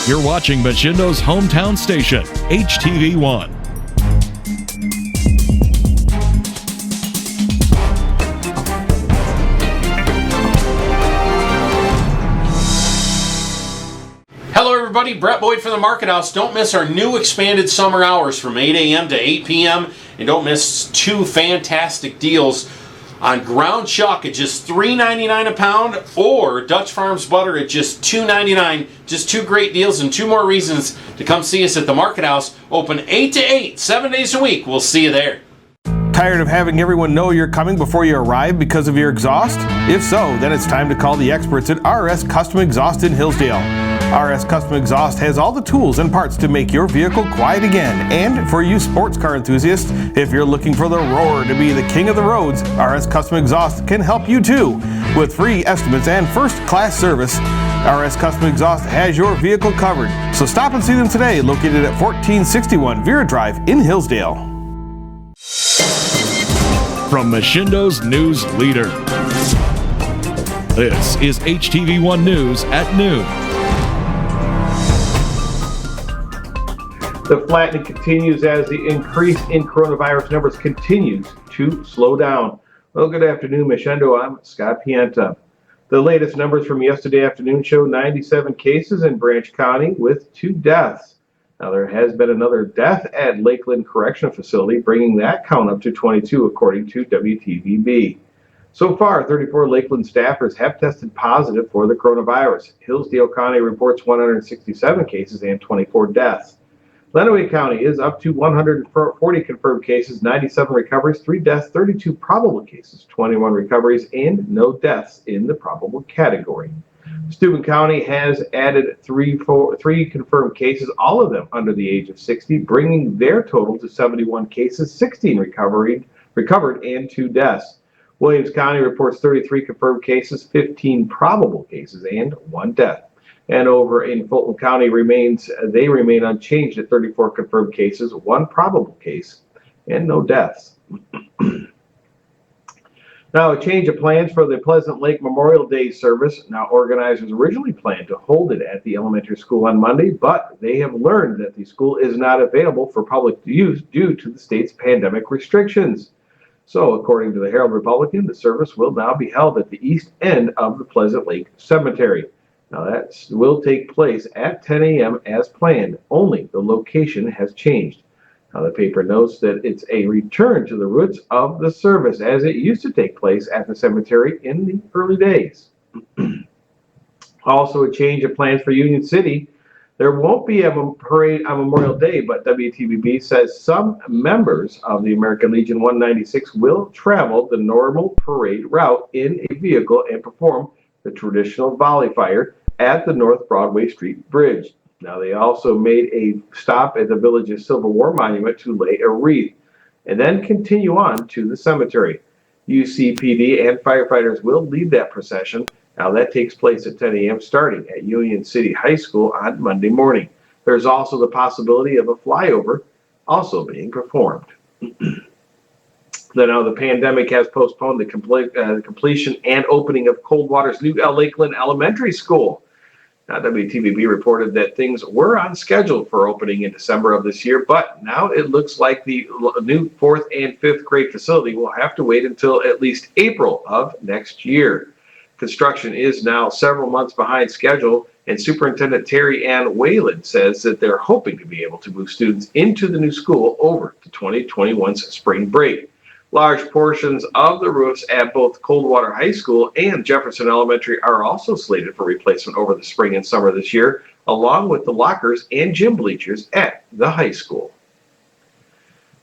You're watching Machindo's hometown station, HTV1. Hello everybody, Brett Boyd from the Market House. Don't miss our new expanded summer hours from 8 a.m. to 8 p.m. And don't miss two fantastic deals on ground chuck at just $3.99 a pound or Dutch Farms butter at just $2.99. Just two great deals and two more reasons to come see us at the Market House. Open 8 to 8, 7 days a week. We'll see you there. Tired of having everyone know you're coming before you arrive because of your exhaust? If so, then it's time to call the experts at RS Custom Exhaust in Hillsdale. RS Custom Exhaust has all the tools and parts to make your vehicle quiet again. And for you sports car enthusiasts, if you're looking for the roar to be the king of the roads, RS Custom Exhaust can help you too. With free estimates and first-class service, RS Custom Exhaust has your vehicle covered. So stop and see them today, located at 1461 Vera Drive in Hillsdale. From Machindo's news leader, this is HTV1 News at noon. The flattening continues as the increase in coronavirus numbers continues to slow down. Well, good afternoon, Machindo. I'm Scott Pienta. The latest numbers from yesterday afternoon show 97 cases in Branch County with 2 deaths. Now, there has been another death at Lakeland Correctional Facility, bringing that count up to 22, according to WTVB. So far, 34 Lakeland staffers have tested positive for the coronavirus. Hillsdale County reports 167 cases and 24 deaths. Lenawee County is up to 140 confirmed cases, 97 recoveries, 3 deaths, 32 probable cases, 21 recoveries, and no deaths in the probable category. Steuben County has added three confirmed cases, all of them under the age of 60, bringing their total to 71 cases, 16 recovered, and 2 deaths. Williams County reports 33 confirmed cases, 15 probable cases, and 1 death. And over in Fulton County they remain unchanged at 34 confirmed cases, 1 probable case, and no deaths. Now, a change of plans for the Pleasant Lake Memorial Day service. Now, organizers originally planned to hold it at the elementary school on Monday, but they have learned that the school is not available for public use due to the state's pandemic restrictions. So, according to the Herald-Republican, the service will now be held at the east end of the Pleasant Lake Cemetery. Now, that will take place at 10 a.m. as planned, only the location has changed. Now, the paper notes that it's a return to the roots of the service as it used to take place at the cemetery in the early days. Also, a change of plans for Union City. There won't be a parade on Memorial Day, but WTVB says some members of the American Legion 196 will travel the normal parade route in a vehicle and perform the traditional volley fire at the North Broadway Street Bridge. Now, they also made a stop at the village's Civil War Monument to lay a wreath and then continue on to the cemetery. UCPD and firefighters will lead that procession. Now, that takes place at 10 a.m. starting at Union City High School on Monday morning. There's also the possibility of a flyover also being performed. Now, the pandemic has postponed the completion and opening of Coldwater's new Lakeland Elementary School. Now, WTVB reported that things were on schedule for opening in December of this year, but now it looks like the new 4th and 5th grade facility will have to wait until at least April of next year. Construction is now several months behind schedule, and Superintendent Terry Ann Whalen says that they're hoping to be able to move students into the new school over to 2021's spring break. Large portions of the roofs at both Coldwater High School and Jefferson Elementary are also slated for replacement over the spring and summer this year, along with the lockers and gym bleachers at the high school.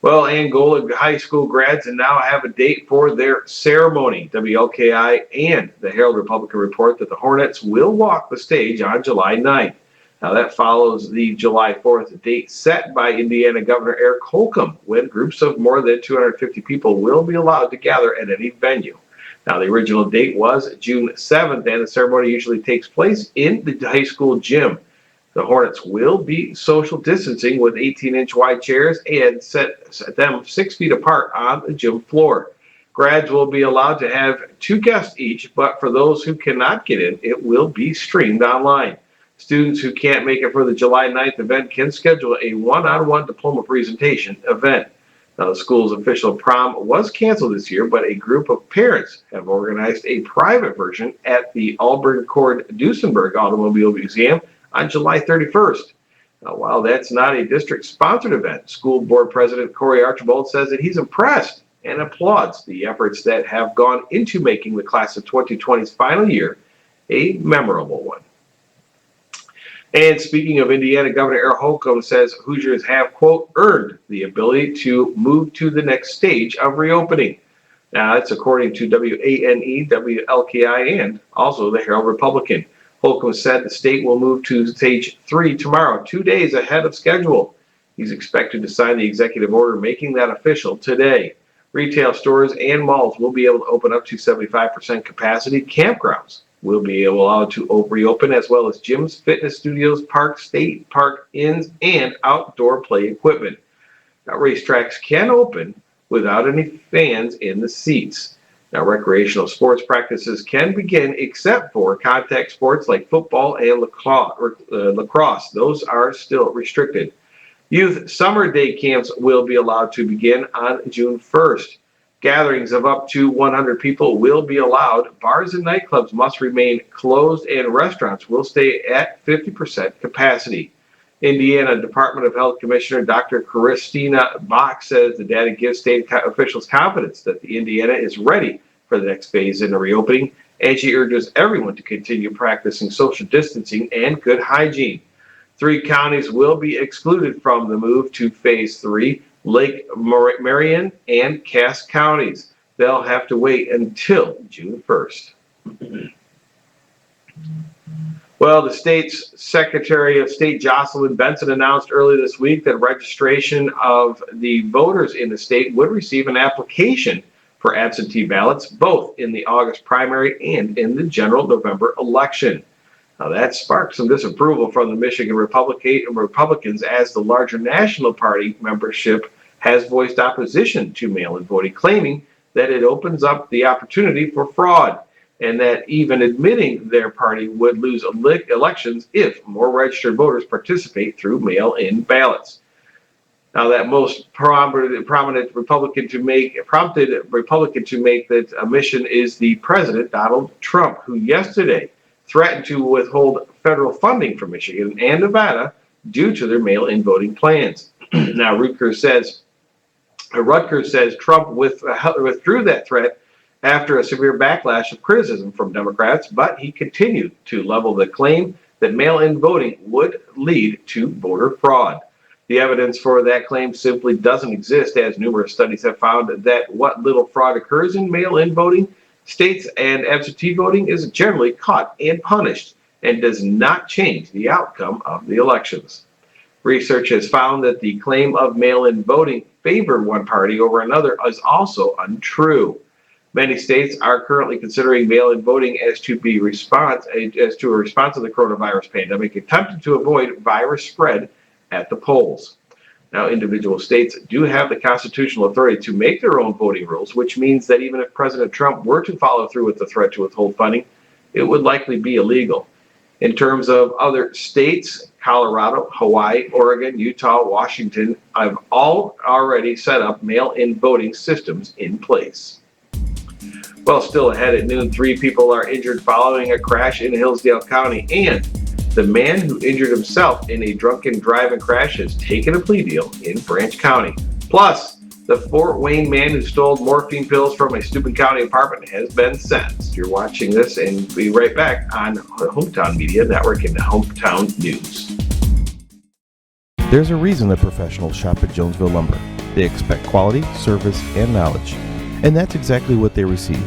Well, Angola high school grads now have a date for their ceremony. WLKI and the Herald-Republican report that the Hornets will walk the stage on July 9th. Now, that follows the July 4th date set by Indiana Governor Eric Holcomb, when groups of more than 250 people will be allowed to gather at any venue. Now, the original date was June 7th, and the ceremony usually takes place in the high school gym. The Hornets will be social distancing with 18-inch wide chairs and set them 6 feet apart on the gym floor. Grads will be allowed to have 2 guests each, but for those who cannot get in, it will be streamed online. Students who can't make it for the July 9th event can schedule a one-on-one diploma presentation event. Now, the school's official prom was canceled this year, but a group of parents have organized a private version at the Auburn-Cord-Duesenberg Automobile Museum on July 31st. Now, while that's not a district-sponsored event, school board president Corey Archibald says that he's impressed and applauds the efforts that have gone into making the class of 2020's final year a memorable one. And speaking of Indiana, Governor Eric Holcomb says Hoosiers have, quote, earned the ability to move to the next stage of reopening. Now, that's according to WANE, WLKI, and also the Herald Republican. Holcomb said the state will move to stage 3 tomorrow, 2 days ahead of schedule. He's expected to sign the executive order making that official today. Retail stores and malls will be able to open up to 75% capacity. Campgrounds will be allowed to reopen, as well as gyms, fitness studios, parks, state park inns, and outdoor play equipment. Now, racetracks can open without any fans in the seats. Now, recreational sports practices can begin except for contact sports like football and lacrosse. Those are still restricted. Youth summer day camps will be allowed to begin on June 1st. Gatherings of up to 100 people will be allowed. Bars and nightclubs must remain closed, and restaurants will stay at 50% capacity. Indiana Department of Health Commissioner Dr. Christina Bach says the data gives state officials confidence that the Indiana is ready for the next phase in the reopening, and she urges everyone to continue practicing social distancing and good hygiene. 3 counties will be excluded from the move to phase 3. Lake Marion and Cass counties. They'll have to wait until June 1st. Well, the state's Secretary of State Jocelyn Benson announced earlier this week that registration of the voters in the state would receive an application for absentee ballots, both in the August primary and in the general November election. Now, that sparked some disapproval from the Michigan Republicans, as the larger National Party membership has voiced opposition to mail-in voting, claiming that it opens up the opportunity for fraud, and that even admitting their party would lose elections if more registered voters participate through mail-in ballots. Now, that most prominent Republican prompted Republican to make that omission is the President, Donald Trump, who yesterday threatened to withhold federal funding from Michigan and Nevada due to their mail-in voting plans. Now, Rutgers says Trump withdrew that threat after a severe backlash of criticism from Democrats, but he continued to level the claim that mail-in voting would lead to voter fraud. The evidence for that claim simply doesn't exist, as numerous studies have found that what little fraud occurs in mail-in voting, states and absentee voting, is generally caught and punished and does not change the outcome of the elections. Research has found that the claim of mail-in voting favored one party over another is also untrue. Many states are currently considering mail-in voting as to a response to the coronavirus pandemic, attempting to avoid virus spread at the polls. Now, individual states do have the constitutional authority to make their own voting rules, which means that even if President Trump were to follow through with the threat to withhold funding, it would likely be illegal. In terms of other states, Colorado, Hawaii, Oregon, Utah, Washington have all already set up mail-in voting systems in place. Well, still ahead at noon, 3 people are injured following a crash in Hillsdale County, and the man who injured himself in a drunken driving crash has taken a plea deal in Branch County. Plus, the Fort Wayne man who stole morphine pills from a Steuben County apartment has been sentenced. You're watching this, and we'll be right back on the Hometown Media Network and the Hometown News. There's a reason that professionals shop at Jonesville Lumber. They expect quality, service, and knowledge. And that's exactly what they receive.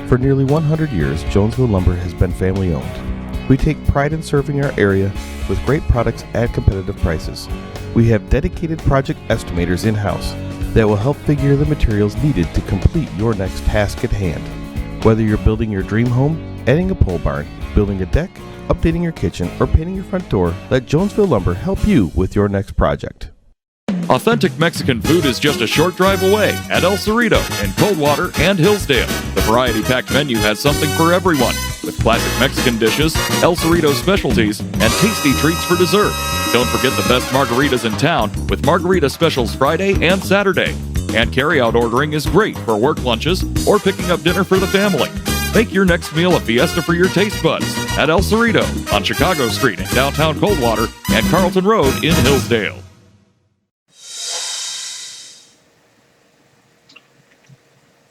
For nearly 100 years, Jonesville Lumber has been family-owned. We take pride in serving our area with great products at competitive prices. We have dedicated project estimators in-house that will help figure the materials needed to complete your next task at hand. Whether you're building your dream home, adding a pole barn, building a deck, updating your kitchen, or painting your front door, let Jonesville Lumber help you with your next project. Authentic Mexican food is just a short drive away at El Cerrito in Coldwater and Hillsdale. The variety-packed menu has something for everyone. with classic Mexican dishes, El Cerrito specialties, and tasty treats for dessert. Don't forget the best margaritas in town with margarita specials Friday and Saturday. And carry-out ordering is great for work lunches or picking up dinner for the family. Make your next meal a fiesta for your taste buds at El Cerrito on Chicago Street in downtown Coldwater and Carlton Road in Hillsdale.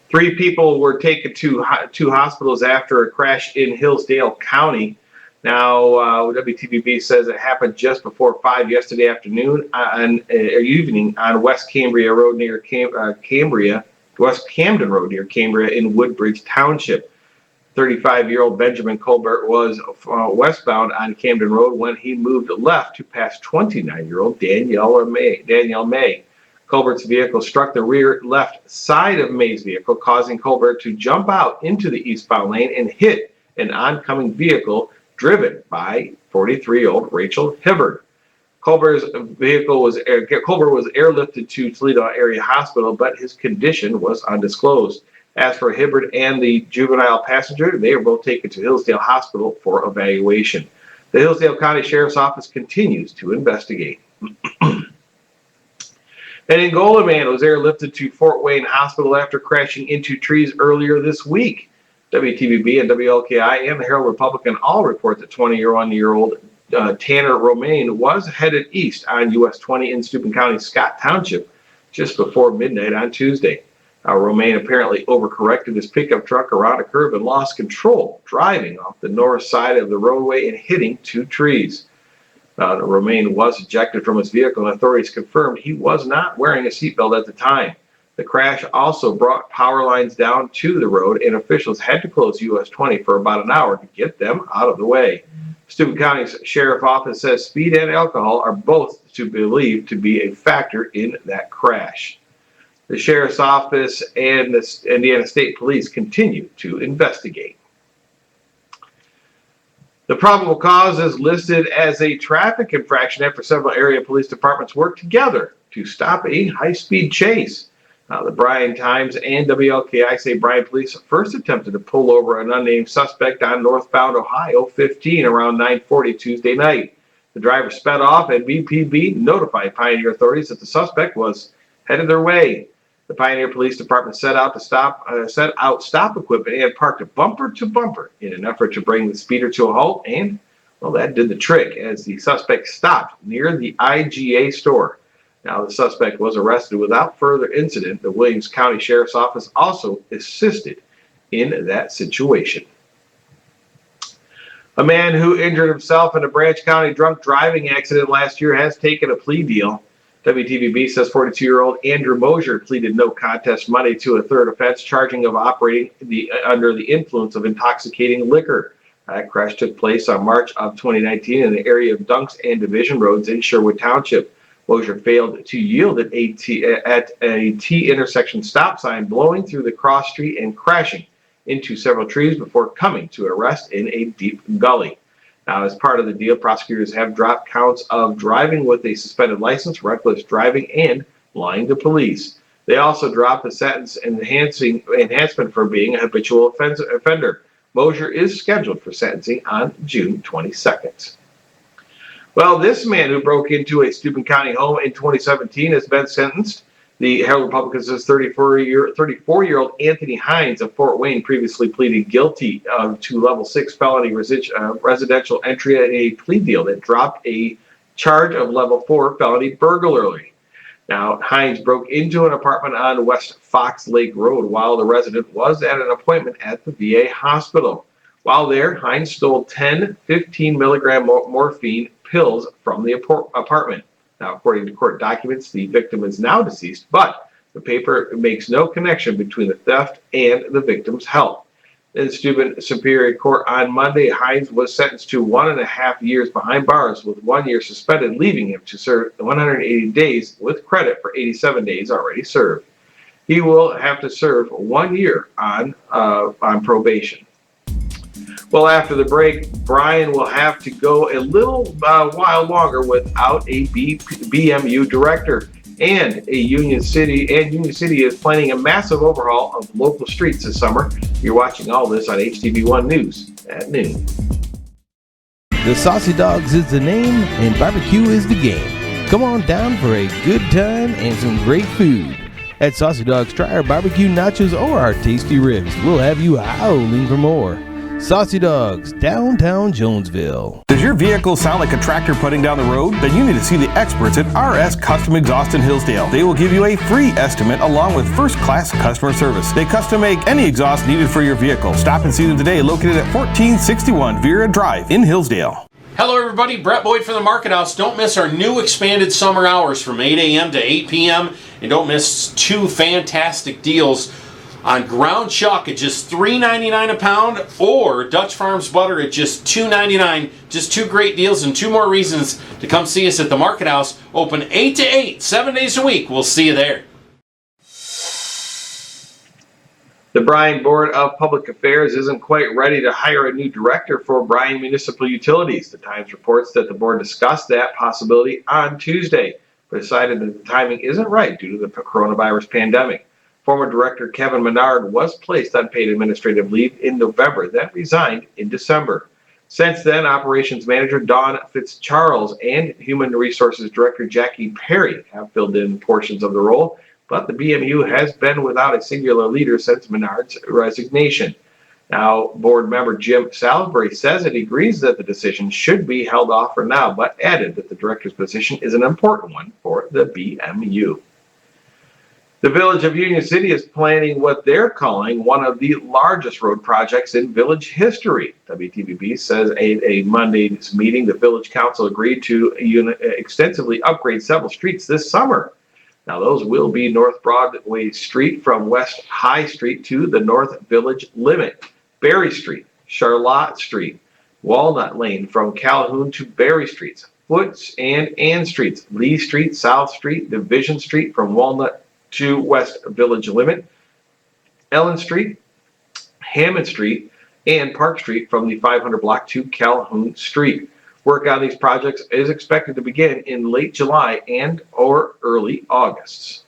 Three people were taken to two hospitals after a crash in Hillsdale County. Now, WTVB says it happened just before 5 yesterday afternoon evening on West Cambria Road near West Camden Road near Cambria in Woodbridge Township. 35-year-old Benjamin Colbert was westbound on Camden Road when he moved left to pass 29-year-old Danielle May. Colbert's vehicle struck the rear left side of May's vehicle, causing Colbert to jump out into the eastbound lane and hit an oncoming vehicle driven by 43-year-old Rachel Hibbard. Colbert was airlifted to Toledo Area Hospital, but his condition was undisclosed. As for Hibbard and the juvenile passenger, they were both taken to Hillsdale Hospital for evaluation. The Hillsdale County Sheriff's Office continues to investigate. An Angola man was airlifted to Fort Wayne Hospital after crashing into trees earlier this week. WTVB and WLKI and the Herald Republican all report that 21-year-old Tanner Romaine was headed east on US 20 in Steuben County, Scott Township, just before midnight on Tuesday. Romaine apparently overcorrected his pickup truck around a curve and lost control, driving off the north side of the roadway and hitting two trees. Romaine was ejected from his vehicle, and authorities confirmed he was not wearing a seatbelt at the time. The crash also brought power lines down to the road, and officials had to close US 20 for about an hour to get them out of the way. Steuben County's Sheriff's Office says speed and alcohol are both believed to be a factor in that crash. The Sheriff's Office and the Indiana State Police continue to investigate. The probable cause is listed as a traffic infraction after several area police departments worked together to stop a high-speed chase. The Bryan Times and WLKI say Bryan police first attempted to pull over an unnamed suspect on northbound Ohio 15 around 9:40 Tuesday night. The driver sped off, and BPB notified Pioneer authorities that the suspect was headed their way. The Pioneer Police Department set out stop equipment and parked bumper to bumper in an effort to bring the speeder to a halt, and, well, that did the trick as the suspect stopped near the IGA store. Now, the suspect was arrested without further incident. The Williams County Sheriff's Office also assisted in that situation. A man who injured himself in a Branch County drunk driving accident last year has taken a plea deal. WTVB says 42-year-old Andrew Moser pleaded no contest Monday to a third offense, charging of operating under the influence of intoxicating liquor. That crash took place on March of 2019 in the area of Dunks and Division Roads in Sherwood Township. Moser failed to yield at a T intersection stop sign, blowing through the cross street and crashing into several trees before coming to a rest in a deep gully. Now, as part of the deal, prosecutors have dropped counts of driving with a suspended license, reckless driving, and lying to police. They also dropped the sentence enhancement for being a habitual offender. Moser is scheduled for sentencing on June 22nd. Well, this man who broke into a Steuben County home in 2017 has been sentenced. The Herald Republican says 34-year-old Anthony Hines of Fort Wayne previously pleaded guilty to level 6 felony residential entry at a plea deal that dropped a charge of level 4 felony burglary. Now, Hines broke into an apartment on West Fox Lake Road while the resident was at an appointment at the VA hospital. While there, Hines stole 10 15-milligram morphine pills from the apartment. Now, according to court documents, the victim is now deceased, but the paper makes no connection between the theft and the victim's health. In Steuben Superior Court on Monday, Hines was sentenced to 1.5 years behind bars with 1 year suspended, leaving him to serve 180 days with credit for 87 days already served. He will have to serve 1 year on probation. Well, after the break, Brian will have to go a little while longer without a BMU director. And Union City is planning a massive overhaul of local streets this summer. You're watching all this on HTV1 News. at noon. The Saucy Dogs is the name and barbecue is the game. Come on down for a good time and some great food. At Saucy Dogs, try our barbecue nachos or our tasty ribs. We'll have you howling for more. Saucy Dogs, downtown Jonesville. Does your vehicle sound like a tractor putting down the road? Then you need to see the experts at RS Custom Exhaust in Hillsdale. They will give you a free estimate along with first-class customer service. They custom make any exhaust needed for your vehicle. Stop and see them today, located at 1461 Vera Drive in Hillsdale. Hello everybody, Brett Boyd from the Market House. Don't miss our new expanded summer hours from 8 a.m. to 8 p.m. And don't miss two fantastic deals on ground chuck at just $3.99 a pound or Dutch Farms butter at just $2.99. Just two great deals and two more reasons to come see us at the Market House. Open 8 to 8, 7 days a week. We'll see you there. The Bryan Board of Public Affairs isn't quite ready to hire a new director for Bryan Municipal Utilities. The Times reports that the board discussed that possibility on Tuesday, but decided that the timing isn't right due to the coronavirus pandemic. Former Director Kevin Menard was placed on paid administrative leave in November, then resigned in December. Since then, Operations Manager Dawn Fitzcharles and Human Resources Director Jackie Perry have filled in portions of the role, but the BMU has been without a singular leader since Menard's resignation. Now, board member Jim Salisbury says that he agrees that the decision should be held off for now, but added that the director's position is an important one for the BMU. The Village of Union City is planning what they're calling one of the largest road projects in village history. WTVB says at a Monday's meeting, the Village Council agreed to extensively upgrade several streets this summer. Now, those will be North Broadway Street from West High Street to the North Village limit, Berry Street, Charlotte Street, Walnut Lane from Calhoun to Berry Streets, Foots and Ann Streets, Lee Street, South Street, Division Street from Walnut to West Village limit, Ellen Street, Hammond Street, and Park Street from the 500 block to Calhoun Street. Work on these projects is expected to begin in late July and or early August.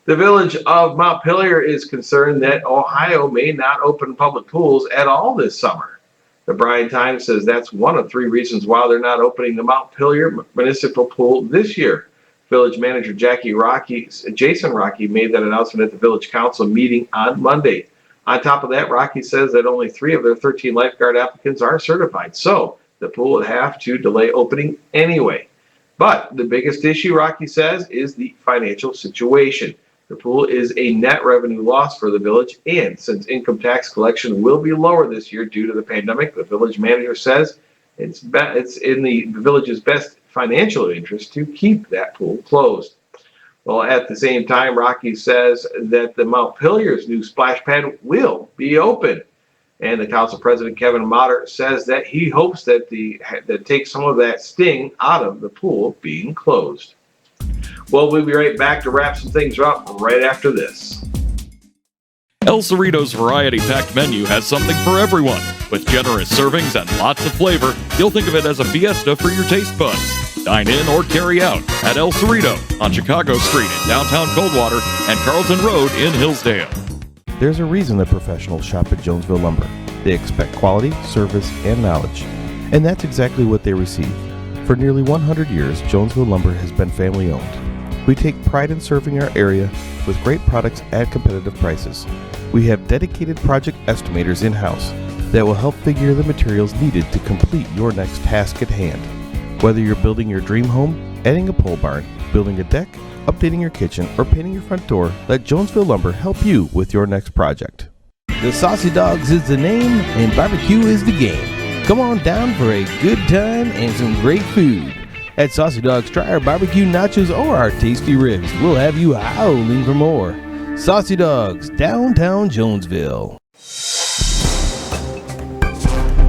The village of Montpelier is concerned that Ohio may not open public pools at all this summer. The Bryan Times says that's one of three reasons why they're not opening the Montpelier Municipal Pool this year. Village Manager Jason Rocky made that announcement at the Village Council meeting on Monday. On top of that, Rocky says that only 3 of their 13 lifeguard applicants are certified, so the pool would have to delay opening anyway. But the biggest issue, Rocky says, is the financial situation. The pool is a net revenue loss for the village, and since income tax collection will be lower this year due to the pandemic, the village manager says it's in the village's best financial interest to keep that pool closed. Well, at the same time, Rocky says that the Montpelier's new splash pad will be open. And the council president, Kevin Motter, says that he hopes that that takes some of that sting out of the pool being closed. Well, we'll be right back to wrap some things up right after this. El Cerrito's variety-packed menu has something for everyone. With generous servings and lots of flavor, you'll think of it as a fiesta for your taste buds. Dine in or carry out at El Cerrito on Chicago Street in downtown Coldwater and Carlton Road in Hillsdale. There's a reason that professionals shop at Jonesville Lumber. They expect quality, service, and knowledge. And that's exactly what they receive. For nearly 100 years, Jonesville Lumber has been family-owned. We take pride in serving our area with great products at competitive prices. We have dedicated project estimators in-house that will help figure the materials needed to complete your next task at hand. Whether you're building your dream home, adding a pole barn, building a deck, updating your kitchen, or painting your front door, let Jonesville Lumber help you with your next project. The Saucy Dogs is the name and barbecue is the game. Come on down for a good time and some great food. At Saucy Dogs, try our barbecue nachos or our tasty ribs. We'll have you howling for more. Saucy Dogs, downtown Jonesville.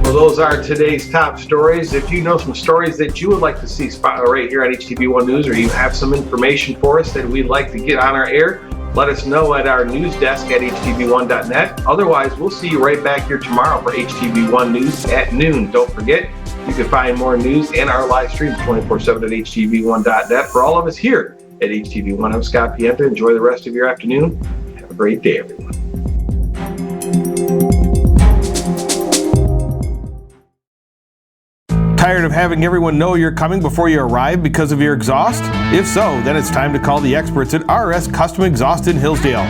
Well, those are today's top stories. If you know some stories that you would like to see right here on HTV1 News, or you have some information for us that we'd like to get on our air, let us know at our news desk at htv1.net. Otherwise, we'll see you right back here tomorrow for HTV1 News at noon. Don't forget, you can find more news and our live streams 24/7 at htv1.net. For all of us here at HTV1, I'm Scott Pienta. Enjoy the rest of your afternoon. Have a great day, everyone. Tired of having everyone know you're coming before you arrive because of your exhaust? If so, then it's time to call the experts at RS Custom Exhaust in Hillsdale.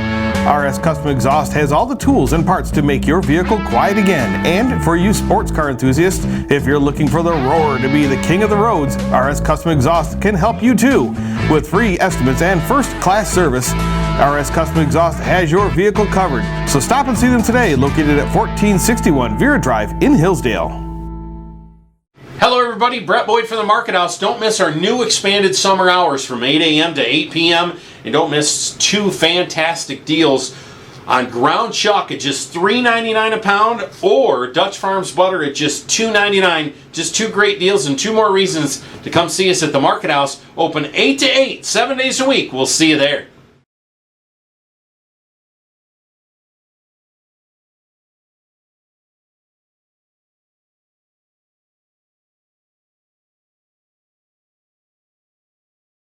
RS Custom Exhaust has all the tools and parts to make your vehicle quiet again. And for you sports car enthusiasts, if you're looking for the roar to be the king of the roads, RS Custom Exhaust can help you too. With free estimates and first-class service, RS Custom Exhaust has your vehicle covered. So stop and see them today, located at 1461 Vera Drive in Hillsdale. Hello everybody, Brett Boyd from the Market House. Don't miss our new expanded summer hours from 8 a.m. to 8 p.m. And don't miss two fantastic deals on ground chuck at just $3.99 a pound or Dutch Farms butter at just $2.99. Just two great deals and two more reasons to come see us at the Market House. Open 8 to 8, 7 days a week. We'll see you there.